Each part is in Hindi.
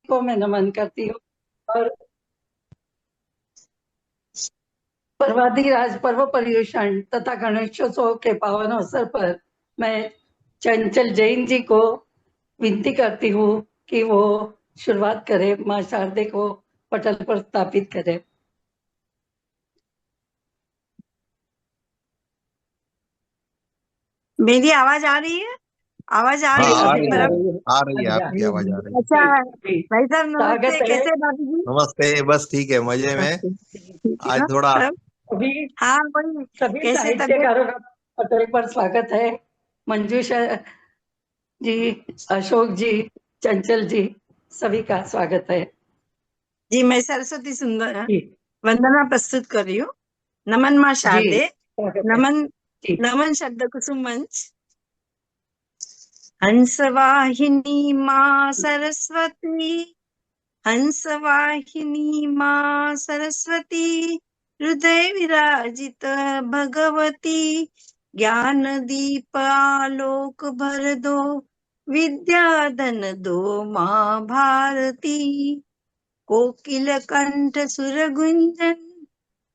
को मैं नमन करती हूँ। और पर्वाधिराज पर्व पर्युषण तथा गणेशोत्सव के पावन अवसर पर मैं चंचल जैन जी को विनती करती हूँ कि वो शुरुआत करे, माँ शारदे को पटल पर स्थापित करे। मेरी आवाज आ रही है? आवाज आ हाँ, रही है आ अभी रही मेरी आ है, तरफ? रही है। आ रही है, अभी आ आपकी रही आवाज आ रही है। अच्छा। है। जी, भाई साहब स्वागत नमस्ते, है। कैसे बाबू जी? नमस्ते, बस ठीक है, मजे में। ठीक है आज ना थोड़ा सब? अभी हाँ वही। सभी कैसे तबीयत? साहित्यकारों का पटल पर स्वागत है। मंजूषा जी, अशोक जी, चंचल जी, सभी का स्वागत है। जी, मैं सरस्वती सुंदर जी वंदना प्रस्तुत कर रही हूँ। नमन माँ जी, शारदे। स्वागत है। नमन। जी नमन शब्द कुसुम मंच। हंसवाहिनी माँ सरस्वती। हंसवाहिनी माँ सरस्वती। हृदय विराजित भगवती। ज्ञान दीप आलोक भर दो। विद्या धन दो माँ भारती। कोकिल कंठ सुर गुंजन।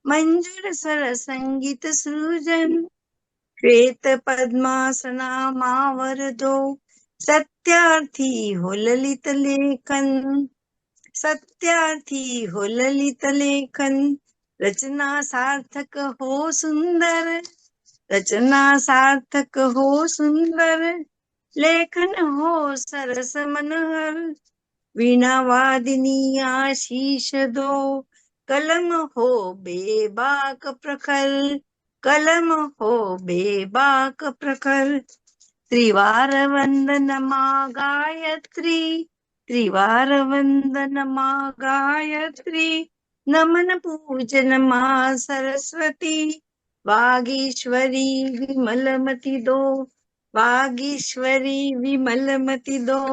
मंजूर स्वर संगीत सृजन। श्वेत पद्मासना मावर दो। सत्यार्थी हो ललित लेखन। सत्यार्थी हो ललित लेखन। रचना सार्थक हो सुंदर। रचना सार्थक हो सुंदर। लेखन हो सरस मनोहर। वीणा वादिनी आशीष दो। कलम हो बेबाक प्रखर। कलम हो बेबाक प्रखर। त्रिवार वंदन माँ गायत्री। त्रिवार वंदन माँ गायत्री। नमन पूजन माँ सरस्वती। वागीश्वरी विमलमति दो। वागीश्वरी विमलमति दो।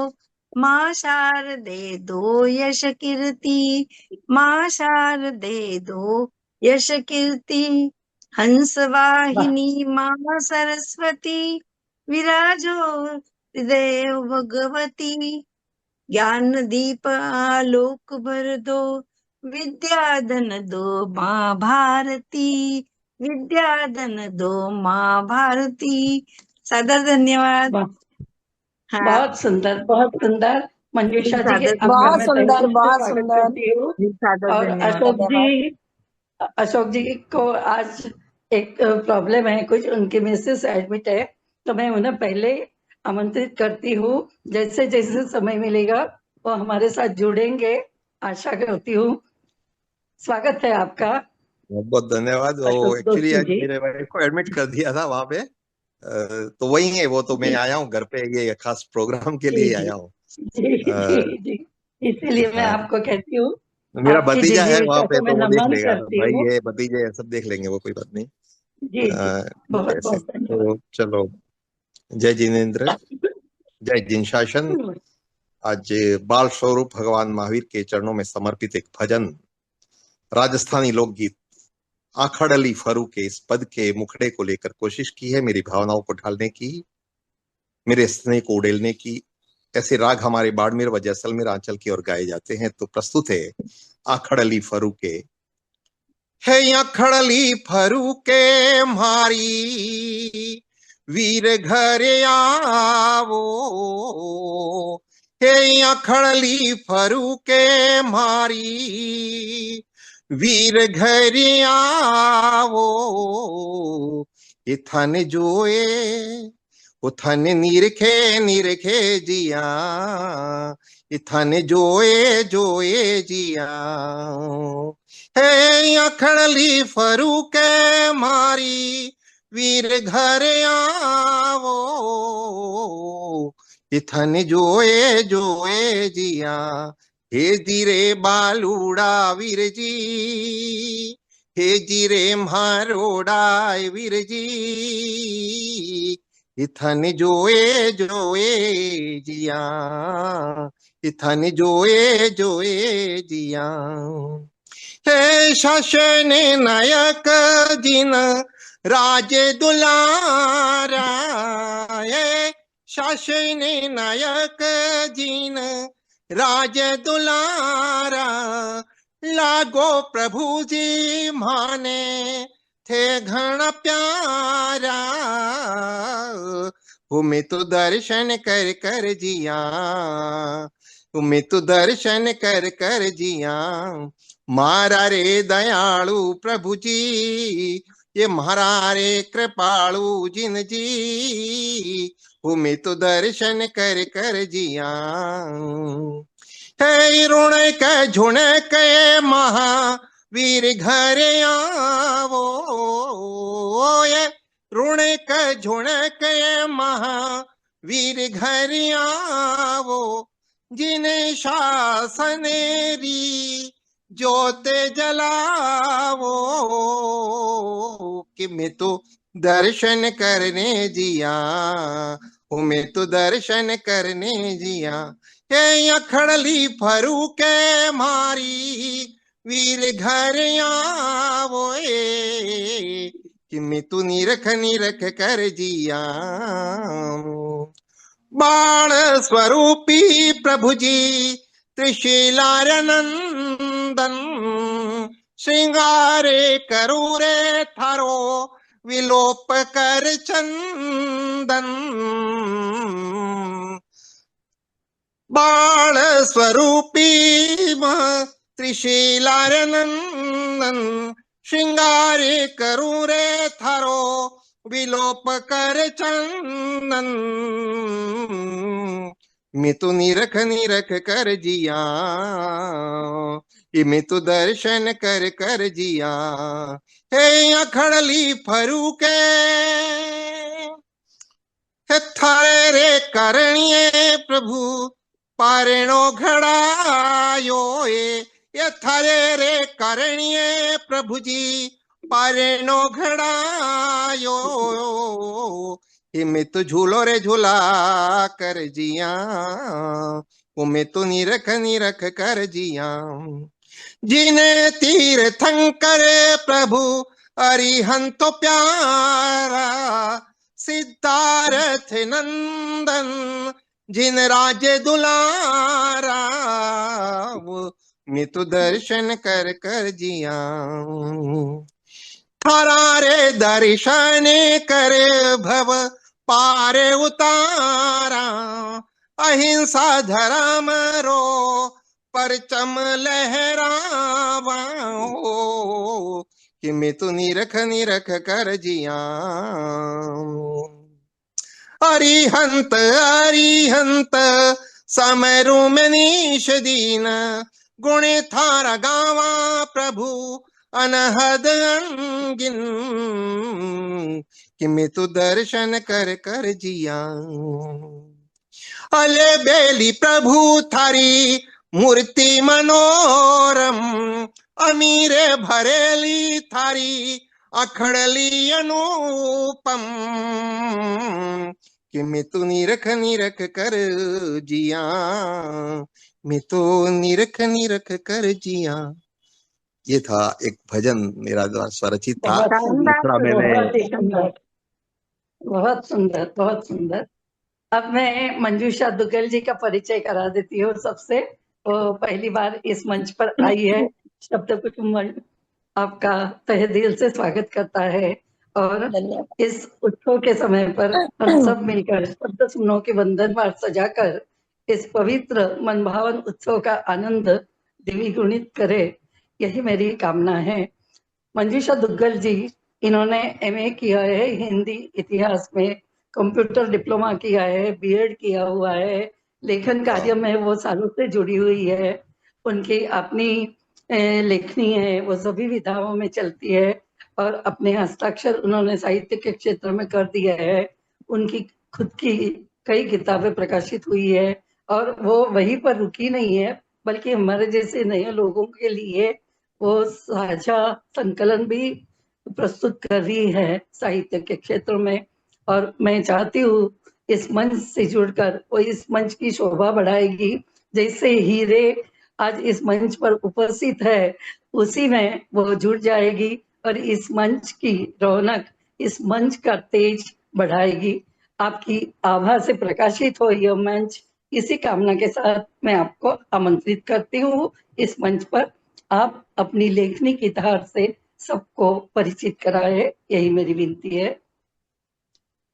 माँ शारदे दो यश कीर्ति। माँ शारदे दो यश कीर्ति। हंस वाह, वाहिनी माँ सरस्वती। विराजो हृदय भगवती। ज्ञान दीप आलोक भर दो। विद्या धन दो माँ भारती। विद्या धन दो माँ भारती। सादर धन्यवाद। वाह, हाँ बहुत सुंदर, बहुत सुंदर। जी, मंजूषा जी के सादर आपका बहुत मैं धन्यवाद। सुंदर, तहे दिल से बहुत स्वागत सुंदर। करती हूँ। जी, सादर और धन्यवाद। धन्यवाद। अशोक जी को आज एक प्रॉब्लम है, कुछ उनकी मिसेस एडमिट है, तो मैं उन्हें पहले आमंत्रित करती हूँ। जैसे जैसे समय मिलेगा वो हमारे साथ जुड़ेंगे, आशा करती हूँ। स्वागत है आपका, बहुत बहुत धन्यवाद। वो अशोक एक्चुअली दोस्ती आज जी। मेरे वाइफ को एडमिट कर दिया था वहां पे, तो वही है वो, तो मैं जी आया हूँ घर पे, ये खास प्रोग्राम के जी लिए जी आया हूँ। जी जी जी, इसीलिए मैं हाँ, आपको कहती हूँ। मेरा आपकी भतीजा है वहां जीवविका पे, को मैं तो वो देख नमन लेगा, करती भाई हूँ। है, भतीजे है, सब देख लेंगे, वो कोई बात नहीं। जी जी, ठीक है, बहुत ऐसे बहुत धन्यवाद। तो चलो। जय जिनेन्द्र, जय जिन शासन। आज बाल स्वरूप भगवान महावीर के चरणों में समर्पित एक भजन, राजस्थानी लोकगीत आखड़ अली फरू के इस पद के मुखड़े को लेकर कोशिश की है, मेरी भावनाओं को ढालने की, मेरे स्नेह को उड़ेलने की। ऐसे राग हमारे बाड़मेर व जैसलमेर आंचल की ओर गाए जाते हैं, तो प्रस्तुत है आखड़ अली फरू के। है आखड़ अली फरू के मारी, वीर घर आवो। हे आखड़ अली फरू के मारी, वीर घर आवो। इथन जोए उथन निरखे निरखे जिया, इथन जोए जोए जिया। हे अखड़ली फरू के मारी, वीर घर आवो। इथन जोए जोए जिया। हे जीरे बालूड़ा वीर जी, हे जीरे मारोड़ा वीर जी। इथन जोए जोए जिया, इथन जोए जोए जिया। हे शासन नायक जिन राज दुलारा, हे शासन नायक जिन राज दुलारा, लागो प्रभु जी माने थे घण प्यारा। तुम्हें तो दर्शन कर कर जिया, तुम्हें तो दर्शन कर कर जिया। मारा रे दयालु प्रभु जी, ये मारा रे कृपालु जिन जी, तुम्हें तो दर्शन कर कर जिया। है ऋण के झुण के महावीर घर आवो, ये ऋण के झुण के महावीर घर आवो। जिन्हें शासनेरी ज्योत जलावो, कि मैं तो दर्शन करने जिया, मैं तो दर्शन करने जिया। हे अखड़ली फरू के मारी वीर घर आवो, कि मैं तू निरख निरख कर जिया। बाण स्वरूपी प्रभु जी त्रिशिलार नंदन, श्रृंगारे करूरे थारो विलोप कर चंदन। बाण स्वरूपी त्रिशिलार नंदन, श्रृंगारे करूरे थारो विलोप कर चंदन। मैं तो निरख निरख कर जिया, मैं तो दर्शन कर कर जिया। हे अखड़ली फरू के थारे रे करणिये प्रभु पारणो घड़ायो, ये थारे रे करणिये प्रभु जी पारणो घड़ायो। मैं तो झूलो रे झूला कर जिया, मैं तो निरख निरख कर जिया। जिने तीर्थंकर प्रभु अरिहंतो प्यारा, सिद्धार्थ नंदन जिन राज्य दुलारा। मैं तो दर्शन कर कर जिया, थारा रे दर्शन करे भव पारे उतारा। अहिंसा धर्म रो परचम लहरावा, कि मैं तो निरख निरख कर जिया। अरिहंत अरिहंत समरू में नीश दीन, गुणे थारा गावा प्रभु अनहद अनगिन। कि मैं तो दर्शन कर कर जिया। अले बेली प्रभु थारी मूर्ति मनोरम, अमीरे भरेली थारी अखड़ली अनुपम। कि मैं तो निरख निरख कर जिया, मैं तो निरख निरख कर जिया। ये था एक भजन मेरा द्वारा स्वरचित था। बहुत ही सुंदर, बहुत सुंदर, बहुत सुंदर। अब मैं मंजूषा दुग्गल जी का परिचय करा देती हूँ सबसे। वो पहली बार इस मंच पर आई है। शब्द कुटुंब आपका तहे दिल से स्वागत करता है, और इस उत्सव के समय पर हम सब मिलकर शब्द सुमनों के वंदन पाठ सजाकर इस पवित्र मनभावन उत्सव का आनंद द्विगुणित करे, यही मेरी कामना है। मंजूषा दुग्गल जी, इन्होंने MA किया है हिंदी इतिहास में, कंप्यूटर डिप्लोमा किया है, बीएड किया हुआ है, लेखन कार्य में वो सालों से जुड़ी हुई है। उनकी अपनी लेखनी है, वो सभी विधाओं में चलती है, और अपने हस्ताक्षर उन्होंने साहित्य के क्षेत्र में कर दिया है। उनकी खुद की कई किताबें प्रकाशित हुई है, और वो वहीं पर रुकी नहीं है, बल्कि हमारे जैसे नए लोगों के लिए वो साझा संकलन भी प्रस्तुत कर रही है साहित्य के क्षेत्र में। और मैं चाहती हूँ इस मंच से जुड़कर वो इस मंच की शोभा बढ़ाएगी। जैसे हीरे आज इस मंच पर उपस्थित है, उसी में वो जुड़ जाएगी और इस मंच की रौनक, इस मंच का तेज बढ़ाएगी। आपकी आभा से प्रकाशित हो यह मंच, इसी कामना के साथ मैं आपको आमंत्रित करती हूँ इस मंच पर। आप अपनी लेखनी की धार से सबको परिचित कराए, यही मेरी विनती है।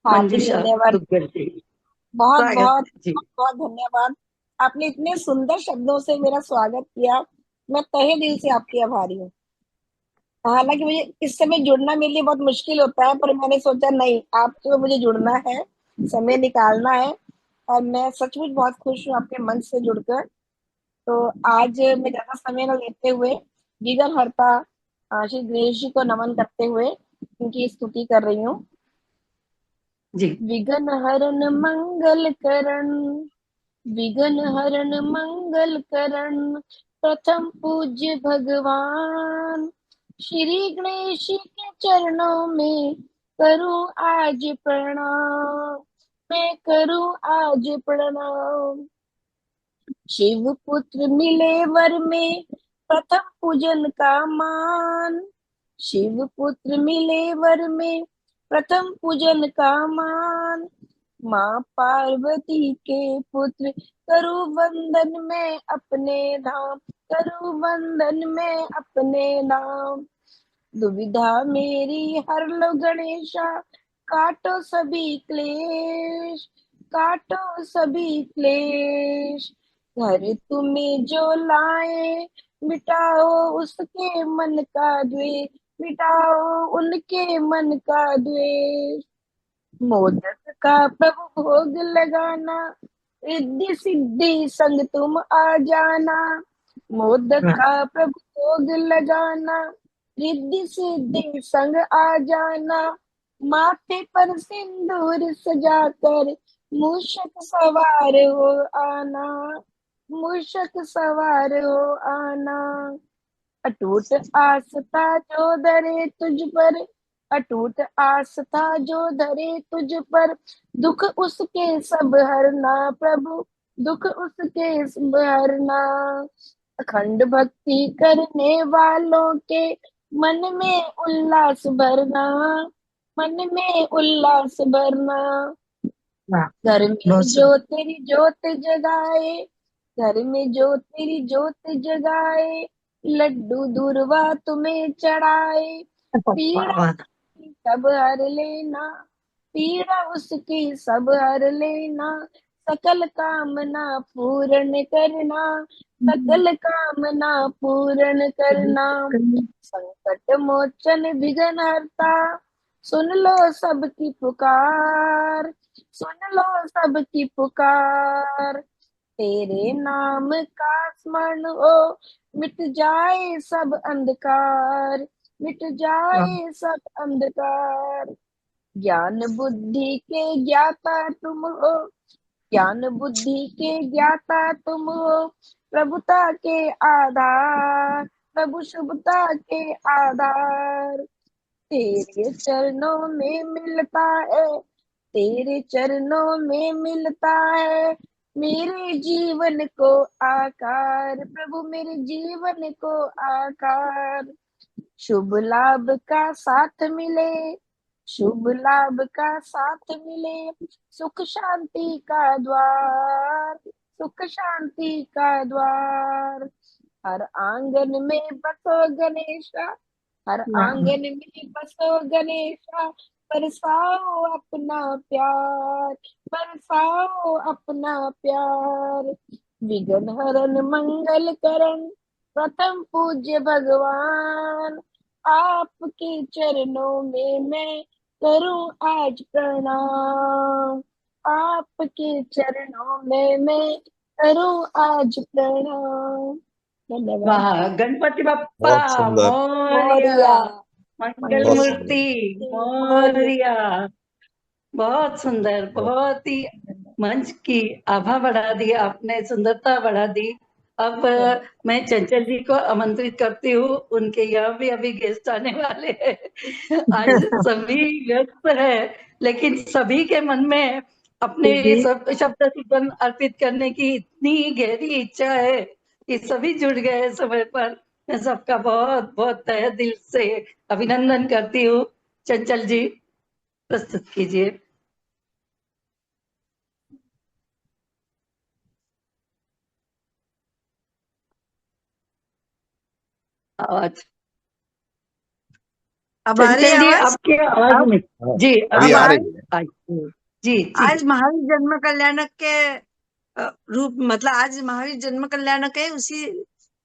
हार्दिक मंजूषा धन्यवाद, दुग्गल जी, बहुत स्वागत बहुत जी। बहुत धन्यवाद। आपने इतने सुंदर शब्दों से मेरा स्वागत किया, मैं तहे दिल से आपकी आभारी हूँ। हालांकि मुझे इस समय जुड़ना मेरे लिए बहुत मुश्किल होता है, पर मैंने सोचा नहीं, आपको मुझे जुड़ना है, समय निकालना है। और मैं सचमुच बहुत खुश हूँ आपके मंच से जुड़कर। तो आज मैं ज्यादा समय न लेते हुए विघ्न हर्ता श्री गणेश जी को नमन करते हुए उनकी स्तुति कर रही हूँ। जी, विघ्न हरन मंगल करण, विघ्न हरन मंगल करण, प्रथम पूज्य भगवान श्री गणेश के चरणों में करूं आज प्रणाम, मैं करूं आज प्रणाम। शिव पुत्र मिले वर में प्रथम पूजन का मान, शिव पुत्र मिले वर में प्रथम पूजन का मान। माँ पार्वती के पुत्र करु वंदन में अपने धाम, करु वंदन में अपने धाम। दुविधा मेरी हर लो गणेशा, काटो सभी क्लेश, काटो सभी क्लेश। घर तुम्हें जो लाए मिटाओ उसके मन का द्वेष, मिटाओ उनके मन का द्वेष। मोदक का प्रभु भोग लगाना, रिद्धि सिद्धि संग तुम आ जाना। मोदक का प्रभु भोग लगाना, रिद्धि सिद्धि संग आ जाना। माथे पर सिंदूर सजाकर मूषक सवार हो आना, मूषक सवार हो आना। अटूट आस्था जो धरे तुझ पर, अटूट आस्था जो धरे तुझ पर, दुख उसके सब हरना प्रभु, दुख उसके सब हरना। अखंड भक्ति करने वालों के मन में उल्लास भरना, मन में उल्लास भरना। घर में जो तेरी ज्योत जगाए, घर में जो तेरी ज्योत जगाए, लड्डू दूरवा तुम्हें चढ़ाए। पीड़ा सब हर लेना, पीड़ा उसकी सब हर लेना। सकल कामना पूर्ण करना, सकल कामना पूर्ण करना। संकट मोचन विघ्न हरता, सुन लो सबकी पुकार, सुन लो सबकी पुकार। तेरे नाम का स्मरण हो, मिट जाए सब अंधकार, मिट जाए सब अंधकार। ज्ञान बुद्धि के ज्ञाता तुम हो, ज्ञान बुद्धि के ज्ञाता तुम हो। प्रभुता के आधार, प्रभु शुभता के आधार। तेरे चरणों में मिलता है, तेरे चरणों में मिलता है मेरे जीवन को आकार, प्रभु मेरे जीवन को आकार। शुभ लाभ का साथ मिले, शुभ लाभ का साथ मिले। सुख शांति का द्वार, सुख शांति का द्वार। हर आंगन में बसो गणेशा, हर आंगन में बसो गणेशा। बरसाओ अपना प्यार, बरसाओ अपना प्यार। विघ्न हरन मंगल करण, प्रथम पूज्य भगवान आपके चरणों में मैं करूं आज प्रणाम, आपके चरणों में मैं करूं आज प्रणाम। धन्यवाद। वाह, गणपति बप्पा बहुत सुंदर, मोरया, मंगल बहुत मूर्ति मोरया। बहुत सुंदर, बहुत ही मंच की आभा बढ़ा दी आपने, सुंदरता बढ़ा दी। अब मैं चंचल जी को आमंत्रित करती हूँ, उनके यहाँ भी अभी गेस्ट आने वाले हैं। आज सभी व्यस्त है, लेकिन सभी के मन में अपने सब शब्द सुदन अर्पित करने की इतनी गहरी इच्छा है कि सभी जुड़ गए समय पर। मैं सबका बहुत बहुत तहे दिल से अभिनंदन करती हूँ। चंचल जी, प्रस्तुत कीजिए। आवाज अब आ रही है चंचल जी, आवाज? आपकी आवाज अब में जी अभी अब आ आ रही रही? है। आई। जी जी आज महावीर जन्म कल्याणक के रूप, मतलब आज महावीर जन्म कल्याणक है, उसी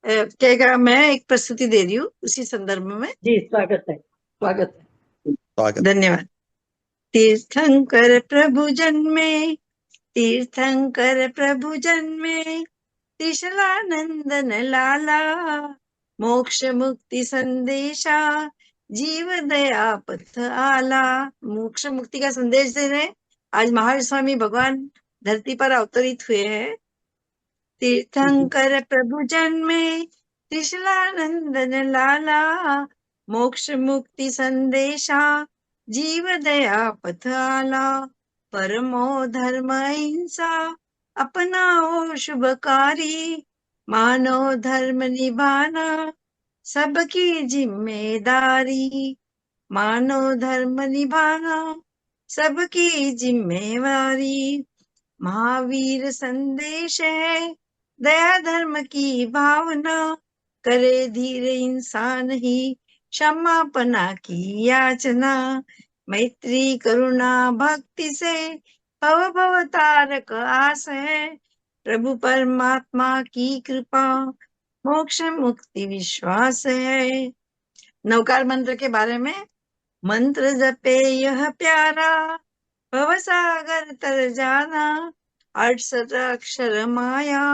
के मैं एक प्रस्तुति दे रही हूँ उसी संदर्भ में। जी, स्वागत है, स्वागत है। स्वागत। धन्यवाद। तीर्थंकर प्रभु जन्मे, तीर्थंकर प्रभु जन्मे, त्रिशलानंदन लाला, मोक्ष मुक्ति संदेशा, जीव दया पथ आला। मोक्ष मुक्ति का संदेश दे रहे आज महावीर स्वामी भगवान धरती पर अवतरित हुए हैं। तीर्थंकर प्रभु जन्मे, त्रिशलानंदन लाला, मोक्ष मुक्ति संदेशा, जीव दया पथ आला। परमो धर्म अहिंसा, अपनाओ शुभकारी, मानो धर्म निभाना, सबकी जिम्मेदारी। मानो धर्म निभाना, सबकी जिम्मेवारी। महावीर संदेश है दया धर्म की भावना, करे धीर इंसान ही क्षमापना की याचना। मैत्री करुणा भक्ति से भव भव तारक आस है, प्रभु परमात्मा की कृपा, मोक्ष मुक्ति विश्वास है। नवकार मंत्र के बारे में। मंत्र जपे यह प्यारा, भव सागर तर जाना, 68 अक्षर माया,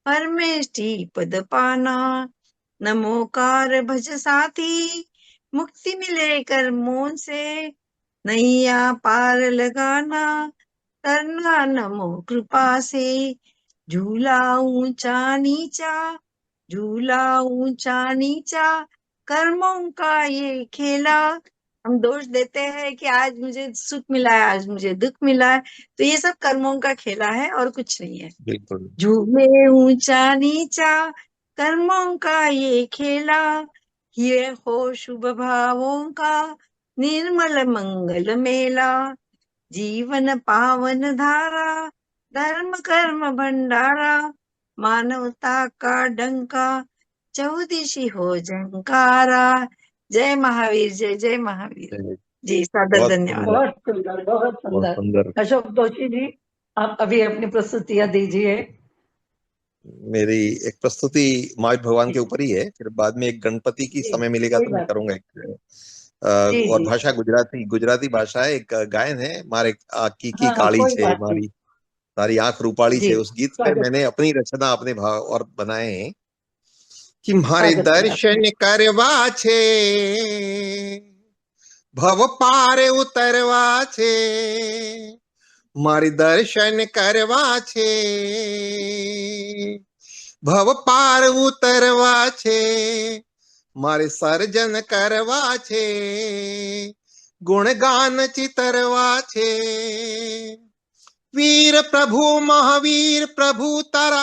परमेष्टि पद पाना। नमोकार भज साथी, मुक्ति मिले कर मोन से, नैया पार लगाना, तरना नमो कृपा से। झूला ऊंचा नीचा, झूला ऊंचा नीचा, कर्मों का ये खेला। हम दोष देते हैं कि आज मुझे सुख मिला है, आज मुझे दुख मिला है, तो ये सब कर्मों का खेला है और कुछ नहीं है। बिल्कुल। झूले ऊंचा नीचा, कर्मों का ये खेला, ये हो शुभ भावों का निर्मल मंगल मेला। जीवन पावन धारा, धर्म कर्म भंडारा, मानवता का डंका, चौदिशी हो जंकारा। जय महावीर, जय जय महावीर जी। सादर बहुत धन्यवाद। सुंदर, बहुत सुंदर, बहुत बहुत सुंदर। सुंदर। अशोक जोशी जी, आप अभी अपनी प्रस्तुतियां दीजिए। मेरी एक प्रस्तुति महावीर भगवान के ऊपर ही है, फिर बाद में एक गणपति की जी, समय मिलेगा कोई तो मैं बात करूंगा जी और जी। भाषा गुजराती भाषा है। एक गायन है, मारे की हाँ, काली कोई छे बात नहीं मारी, तारी आंख रूपाली जी। छे। उस गीत पे स्वागत मैंने है, अपनी रचना, अपने भाव और बनाए हैं कि मारे स्वागत है आपका। दर्शन करवा छे, भव पार उतरवा छे, मारी दर्शन करवा छे, भव पार उतरवा छे, मारे सर्जन करवा छे, गुणगान चितरवा छे। वीर प्रभु महावीर प्रभु तारा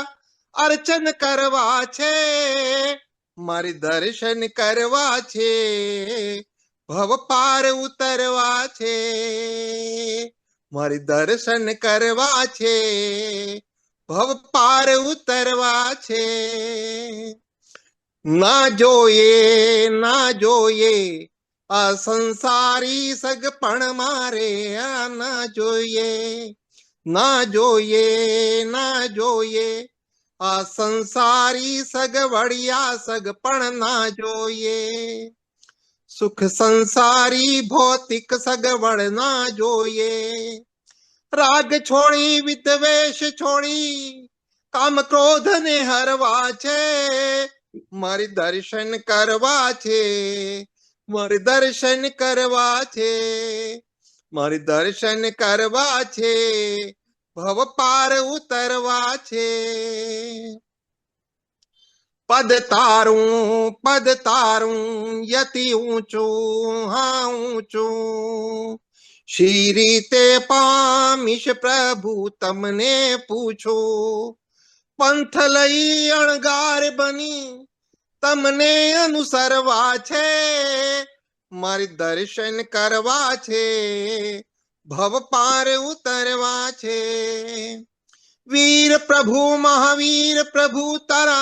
अर्चन करवा छे, मारी दर्शन करवा छे, भव पार उतरवा छे, मारी दर्शन करवा छे, भव पार उतरवा छे। ना जोये ना जोये आ संसारी सगपण मारे, ना जोये ना जोये ना जोये आ संसारी सगवड़िया सगपण ना जोये। सुख संसारी भौतिक सगवड़ ना जोये। राग छोड़ी विद्वेष छोड़ी, काम क्रोध ने हरवा छे, मारी दर्शन करवा छे, मारी दर्शन करवा छे, मारी दर्शन करवा छे, भव पार उतरवा छे। पद तारूं यति ऊंचू, हाँ ऊंचू, श्री ते पामिश प्रभु तमने पूछो। पंथ लई अणगार बनी तमने अनुसरवा छे, मारी दर्शन करवा छे, भव पार उतरवा छे। वीर प्रभु महावीर प्रभु तारा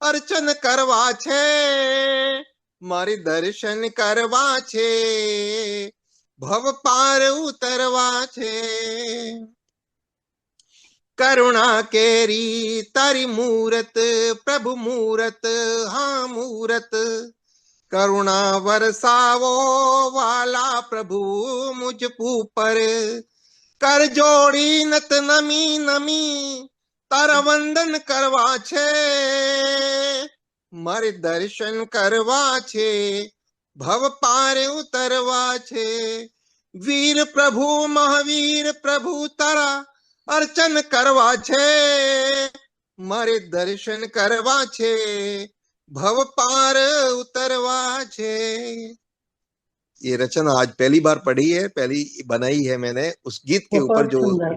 अर्चन करवा छे, मारे दर्शन करवा छे, भव पार उतरवा छे। करुणा केरी तारी मूरत, प्रभु मूरत, हाँ मूरत। करुणा बरसावो वाला प्रभु मुझ ऊपर, कर जोड़ी नत नमी नमी, तारा वंदन करवा छे, मारे दर्शन करवा छे, भव पार उतरवा छे। वीर प्रभु महावीर प्रभु तारा अर्चन करवा छे, मारे दर्शन करवा छे, भव पार उतरवा छे। ये रचना आज पहली बार पढ़ी है, पहली बनाई है मैंने उस गीत के ऊपर बहुत जो सुंदर।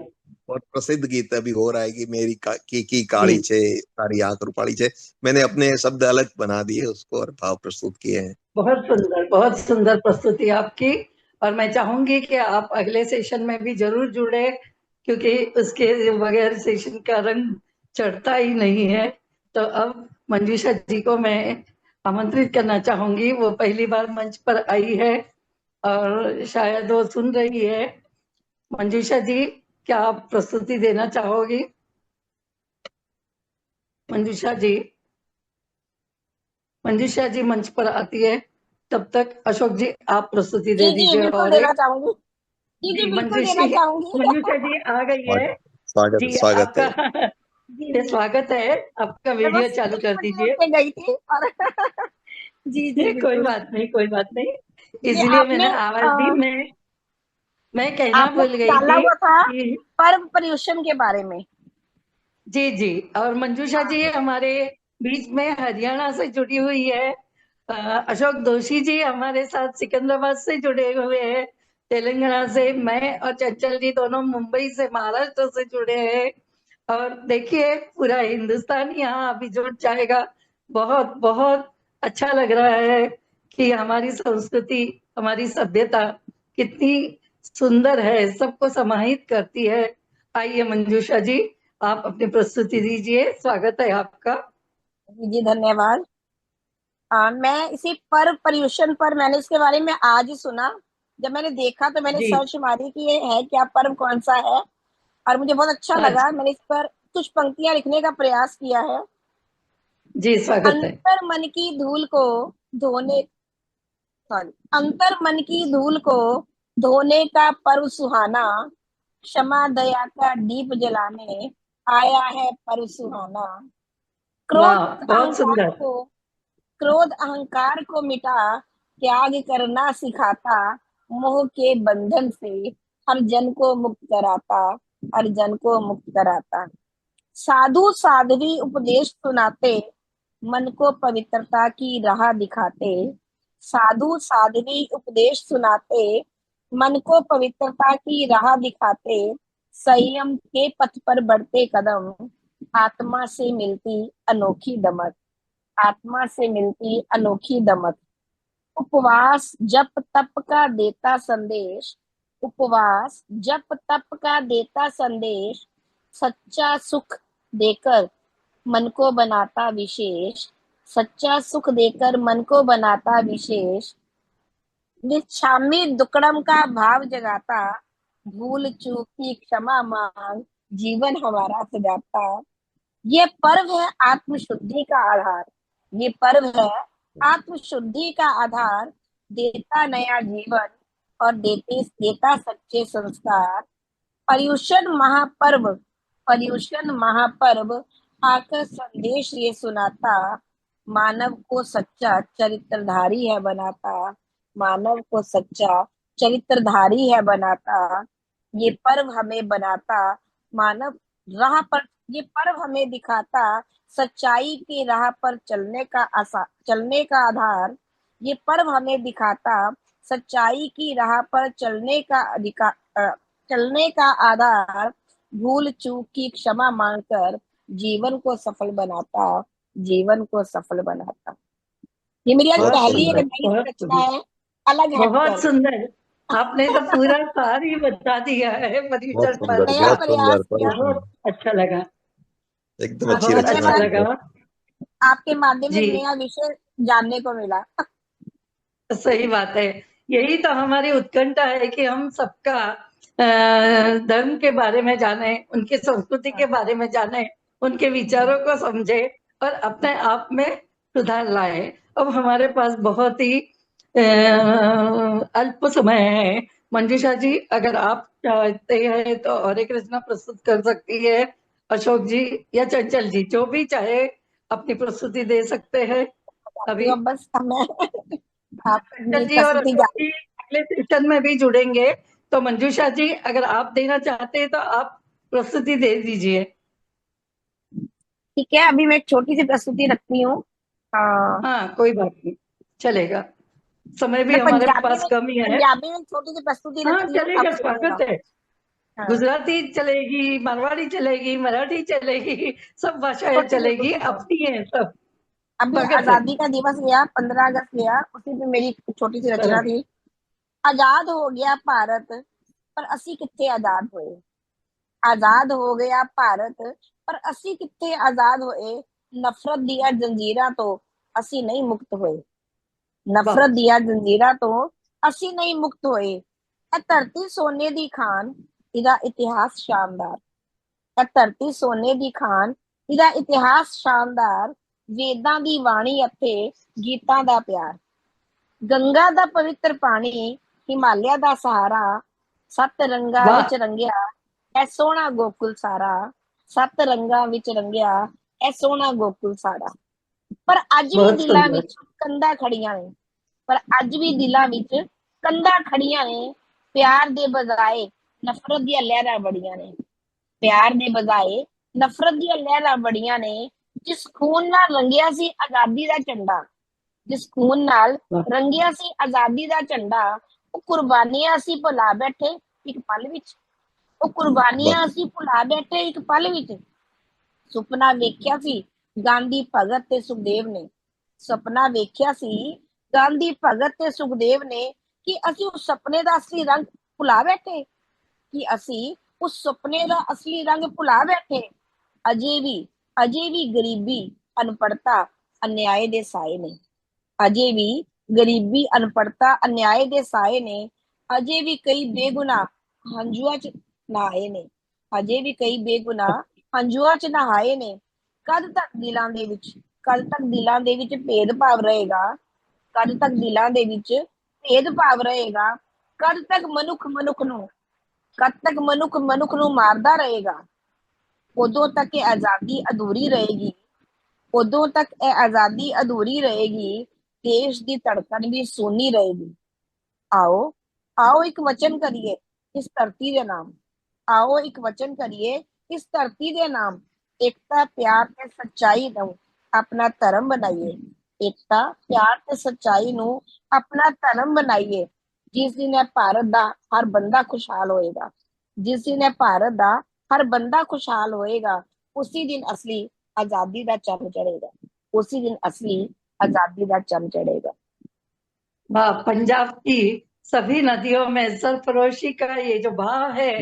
बहुत प्रसिद्ध गीत अभी हो रहा है कि मेरी की काली छे तारी आंख रूपाली छे। मैंने अपने शब्द अलग बना दिए उसको और भाव प्रस्तुत किए हैं। बहुत सुंदर प्रस्तुति आपकी। और मैं चाहूंगी कि आप अगले सेशन में भी जरूर जुड़े, क्योंकि उसके बगैर सेशन का रंग चढ़ता ही नहीं है। तो अब मंजूषा जी को मैं आमंत्रित करना चाहूंगी। वो पहली बार मंच पर आई है और शायद वो सुन रही है। मंजूषा जी, क्या आप प्रस्तुति देना चाहोगी? मंजूषा जी मंच पर आती है, तब तक अशोक जी आप प्रस्तुति दे जी दीजिए। बिल्कुल और देना चाहूंगी। जी बिल्कुल देना चाहूंगी। मंजूषा जी आ गई है स्वागत जी। स्वागत है। आपका जी स्वागत है। आपका मैं वीडियो बस चालू कर कुछ देर दीजिए। पे गई थी और जी जी कोई बिल्कुल। बात नहीं, ये इसलिए आपने मैंने आवाज दी। मैं कहना आपने भूल गई डाला थी हुआ था कि पर्व पर्यूषण के बारे में। जी। और मंजूषा जी हमारे बीच में हरियाणा से जुड़ी हुई है। अशोक दोषी जी हमारे साथ सिकंदराबाद से जुड़े हुए हैं, तेलंगाना से। मैं और चंचल जी दोनों मुंबई से, महाराष्ट्र से जुड़े हैं। और देखिए पूरा हिंदुस्तान यहाँ अभी जुड़ जाएगा। बहुत बहुत अच्छा लग रहा है कि हमारी संस्कृति, हमारी सभ्यता कितनी सुंदर है, सबको समाहित करती है। आइए मंजूषा जी, आप अपनी प्रस्तुति दीजिए। स्वागत है आपका। जी धन्यवाद। मैं इसी पर्व पर्यूषण पर मैंने इसके बारे में आज ही सुना। जब मैंने देखा तो मैंने जी सर्च मारी कि ये है क्या, पर्व कौन सा है, और मुझे बहुत अच्छा लगा। अच्छा मैंने इस पर कुछ पंक्तियां लिखने का प्रयास किया है। जी, स्वागत है। अंतर मन की धूल को धोने सॉरी अंतर मन की धूल को धोने का पर्व सुहाना, क्षमा दया का दीप जलाने आया है पर्व सुहाना। क्रोध वाह, बहुत अहंकार सुंदर। को क्रोध अहंकार को मिटा त्याग करना सिखाता, मोह के बंधन से हर जन को मुक्त कराता, हर जन को मुक्त कराता। साधु साध्वी उपदेश सुनाते, मन को पवित्रता की राह दिखाते। साधु साध्वी उपदेश सुनाते, मन को पवित्रता की राह दिखाते। संयम के पथ पर बढ़ते कदम, आत्मा से मिलती अनोखी दमक, आत्मा से मिलती अनोखी दमक। उपवास जप तप का देता संदेश, उपवास जप तप का देता संदेश। सच्चा सुख देकर मन को बनाता विशेष, सच्चा सुख देकर मन को बनाता विशेष। निच्छामी दुक्कड़म का भाव जगाता, भूल चूक की क्षमा मांग जीवन हमारा सजाता। ये पर्व है आत्मशुद्धि का आधार, ये पर्व है आत्मशुद्धि का आधार। देता नया जीवन और देता सच्चे संस्कार। पर्यूषण महापर्व, पर्यूषण महापर्व आकर संदेश ये सुनाता, मानव को सच्चा चरित्रधारी है बनाता, मानव को सच्चा चरित्रधारी है बनाता। ये पर्व हमें बनाता मानव राह पर, ये पर्व हमें दिखाता सच्चाई की राह पर चलने का आधार। ये पर्व हमें दिखाता सच्चाई की राह पर चलने का आधार। भूल चूक की क्षमा मांगकर जीवन को सफल बनाता, जीवन को सफल बनाता। ये मेरी आज बहुत पहली एक सुंदर। नई बहुत रचना सुंदर, है, अलग बहुत हटकर। सुंदर। आपने तो पूरा सार ही बता दिया है बहुत पर्यूषण पर। सुंदर, नया बहुत सुंदर, प्रयास किया। बहुत बहुत सुंदर। अच्छा लगा, एकदम अच्छी बहुत रचना अच्छा धन्यवाद। है। लगा। आपके माध्यम से जी नया विषय जानने को मिला। सही बात है। यही तो हमारी उत्कंठा है कि हम सबका धर्म के बारे में जाने, उनकी संस्कृति के बारे में जाने, उनके विचारों को समझे और अपने आप में सुधार लाए। अब हमारे पास बहुत ही अल्प समय है। मंजूषा जी, अगर आप चाहते हैं तो हरे कृष्णा प्रस्तुत कर सकती है, अशोक जी या चंचल जी, जो भी चाहे अपनी प्रस्तुति दे सकते हैं अभी। अब बस हमें आप चंचल अपनी जी और प्रस्तुति अशोक जी अगले सेशन में भी जुड़ेंगे, तो मंजूषा जी अगर आप देना चाहते हैं तो आप प्रस्तुति दे दीजिए। ठीक है, अभी मैं एक छोटी सी प्रस्तुति रखती हूँ। हाँ कोई बात नहीं, चलेगा, समय भी मैं हमारे पास कम ही है। पंजाबी में एक छोटी सी प्रस्तुति हाँ रखती हूँ, आप चलेगा, सुनिएगा। स्वागत है। हाँ, गुजराती चलेगी, मारवाड़ी चलेगी, मराठी चलेगी, सब भाषाएं छोटी सी चलेगी, छोटी सी। अपनी है सब। अभी स्वागत है। आजादी का दिवस गया, 15 अगस्त गया, उसी पे मेरी एक छोटी सी रचना बराबर। थी। आजाद हो गया भारत, पर असी कित्थे आजाद होए। आजाद हो गया भारत, पर असी कित्थे आजाद होए। नफरत दिया जंजीरा तो असी नहीं मुक्त होए। वाह नफरत दिया जंजीरा तो असी नहीं मुक्त होए। ए धरती सोने दी खान, इदा इतिहास शानदार। ए धरती सोने दी खान, इदा इतिहास शानदार। वेदां दी वाणी अथे गीतां दा प्यार। गंगा दा पवित्र पानी, हिमालय दा सहारा। सत रंगा वाह, विच रंगिया ए सोहना गोकुल सारा। सत रंगा विच रंगिया ए सोहना गोकुल सारा। पर अज भी बहुत दिलां सुंदर। विच कंधां खड़ियां ने। पर अज भी दिलां विच कंधां खड़ियां ने। प्यार दे बजाए नफरत दी लहरां बड़ियां ने। प्यार दे बजाए नफरत दी लहरां बड़ियां ने। जिस खून नाल रंगिया सी आजादी दा झंडा। जिस खून नाल वाह रंगिया सी आजादी दा झंडा। ਉਹ ਕੁਰਬਾਨੀਆਂ ਅਸੀਂ ਭੁਲਾ ਬੈਠੇ ਇੱਕ ਪਲ ਵਿੱਚ। ਉਹ वाह ਕੁਰਬਾਨੀਆਂ ਅਸੀਂ ਭੁਲਾ ਬੈਠੇ ਇੱਕ ਪਲ ਵਿੱਚ। ਸੁਪਨਾ ਵੇਖਿਆ ਸੀ ਗਾਂਧੀ ਭਗਤ ਤੇ ਸੁਖਦੇਵ ਨੇ। ਸੁਪਨਾ ਵੇਖਿਆ ਸੀ ਗਾਂਧੀ ਭਗਤ ਤੇ ਸੁਖਦੇਵ ਨੇ ਕਿ ਅਸੀਂ ਉਸ ਸੁਪਨੇ ਦਾ ਅਸਲੀ ਰੰਗ ਭੁਲਾ ਬੈਠੇ। ਕਿ ਅਸੀਂ ਉਸ ਸੁਪਨੇ ਦਾ ਅਸਲੀ ਰੰਗ ਭੁਲਾ ਬੈਠੇ। ਅਜੇ ਵੀ ਅਜੇ ਵੀ ਗਰੀਬੀ ਅਨਪੜਤਾ ਅਨਿਆਏ ਦੇ ਸਾਏ ਨੇ। ਅਜੇ ਵੀ ਗਰੀਬੀ ਅਨਪੜਤਾ ਅਨਿਆਏ ਦੇ ਸਾਏ ਨੇ। ਅਜੇ ਵੀ ਕਈ ਬੇਗੁਨਾਹ ਹੰਝੂਆਂ ਚ ਨਹਾਏ ਨੇ। ਅਜੇ ਵੀ ਕਈ ਬੇਗੁਨਾਹ ਹੰਝੂਆਂ ਚ ਨਹਾਏ ਨੇ। ਕਦ ਤੱਕ ਦਿਲਾਂ ਦੇ ਵਿੱਚ ਕਦ ਤੱਕ ਦਿਲਾਂ ਦੇ ਵਿੱਚ ਭੇਦਭਾਵ ਰਹੇਗਾ। ਕਦ ਤੱਕ ਦਿਲਾਂ ਦੇ ਵਿੱਚ ਭੇਦਭਾਵ ਰਹੇਗਾ। ਕਦ ਤੱਕ ਮਨੁੱਖ ਨੂੰ ਮਾਰਦਾ ਰਹੇਗਾ। ਉਦੋਂ ਤੱਕ ਇਹ ਆਜ਼ਾਦੀ ਅਧੂਰੀ ਰਹੇਗੀ। ਉਦੋਂ ਤੱਕ ਇਹ ਆਜ਼ਾਦੀ ਅਧੂਰੀ ਰਹੇਗੀ। ਦੇਸ਼ ਦੀ ਧੜਕਣ ਵੀ ਸੁੰਨੀ ਰਹੇਗੀ। ਆਓ ਆਓ ਇੱਕ ਵਚਨ ਕਰੀਏ ਇਸ ਧਰਤੀ ਦੇ ਨਾਮ। ਆਓ ਇੱਕ ਵਚਨ ਕਰੀਏ ਇਸ ਧਰਤੀ ਦੇ ਨਾਮ। ਏਕਤਾ ਪਿਆਰ ਤੇ ਸੱਚਾਈ ਨੂੰ ਆਪਣਾ ਧਰਮ ਬਣਾਈਏ। ਏਕਤਾ ਪਿਆਰ ਤੇ ਸੱਚਾਈ ਨੂੰ ਆਪਣਾ ਧਰਮ ਬਣਾਈਏ। ਜਿਸ ਦਿਨ ਇਹ ਭਾਰਤ ਦਾ ਹਰ ਬੰਦਾ ਖੁਸ਼ਹਾਲ ਹੋਏਗਾ। ਜਿਸ ਦਿਨ ਇਹ ਭਾਰਤ ਦਾ ਹਰ ਬੰਦਾ ਖੁਸ਼ਹਾਲ ਹੋਏਗਾ। ਉसी दिन असली आजादी का चंद चढ़ेगा। उसी दिन असली आजादी का चंद चढ़ेगा। वाह, पंजाब की सभी नदियों में सरफरोशी का ये जो भाव है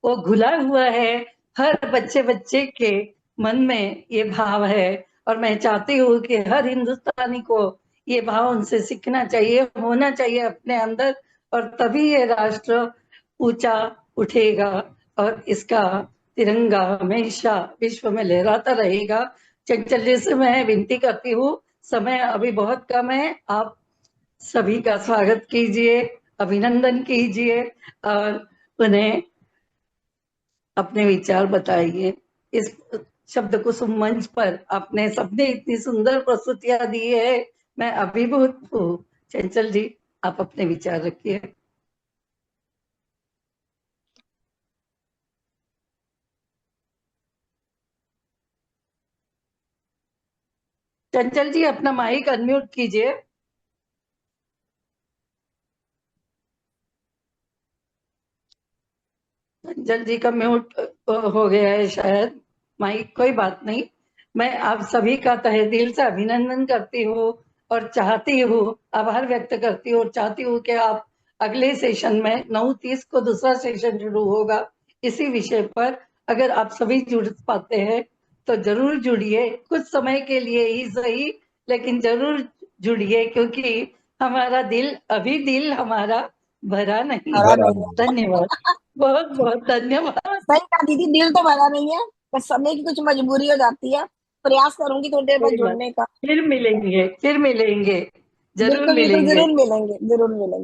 वो घुला हुआ है। हर बच्चे बच्चे के मन में ये भाव है और मैं चाहती हूँ कि हर हिंदुस्तानी को ये भाव उनसे सीखना चाहिए, होना चाहिए अपने अंदर, और तभी ये राष्ट्र ऊंचा उठेगा और इसका तिरंगा हमेशा विश्व में लहराता रहेगा। चंचल जी से मैं विनती करती हूँ, समय अभी बहुत कम है, आप सभी का स्वागत कीजिए, अभिनंदन कीजिए और उन्हें अपने विचार बताइए। इस शब्द कुसुम मंच पर आपने सबने इतनी सुंदर प्रस्तुतियां दी है, मैं अभिभूत हूँ। चंचल जी, आप अपने विचार रखिए। चंचल जी, अपना माइक अनम्यूट कीजिए। चंचल जी का म्यूट हो गया है शायद माइक, कोई बात नहीं। मैं आप सभी का तहे दिल से अभिनंदन करती हूँ और चाहती हूँ, आभार व्यक्त करती हूँ और चाहती हूँ कि आप अगले सेशन में 9:30 को दूसरा सेशन शुरू होगा इसी विषय पर। अगर आप सभी जुड़ पाते हैं तो जरूर जुड़िए, कुछ समय के लिए ही सही, लेकिन जरूर जुड़िए, क्योंकि हमारा दिल हमारा भरा नहीं। भरा नहीं है। धन्यवाद, बहुत बहुत धन्यवाद। सही कहा दीदी, दिल तो भरा नहीं है, बस समय की कुछ मजबूरी हो जाती है। प्रयास करूंगी थोड़ी देर बाद कोई बात, जुड़ने का। फिर मिलेंगे, जरूर बिल्कुल बिल्कुल, मिलेंगे। जरूर मिलेंगे, जरूर मिलेंगे।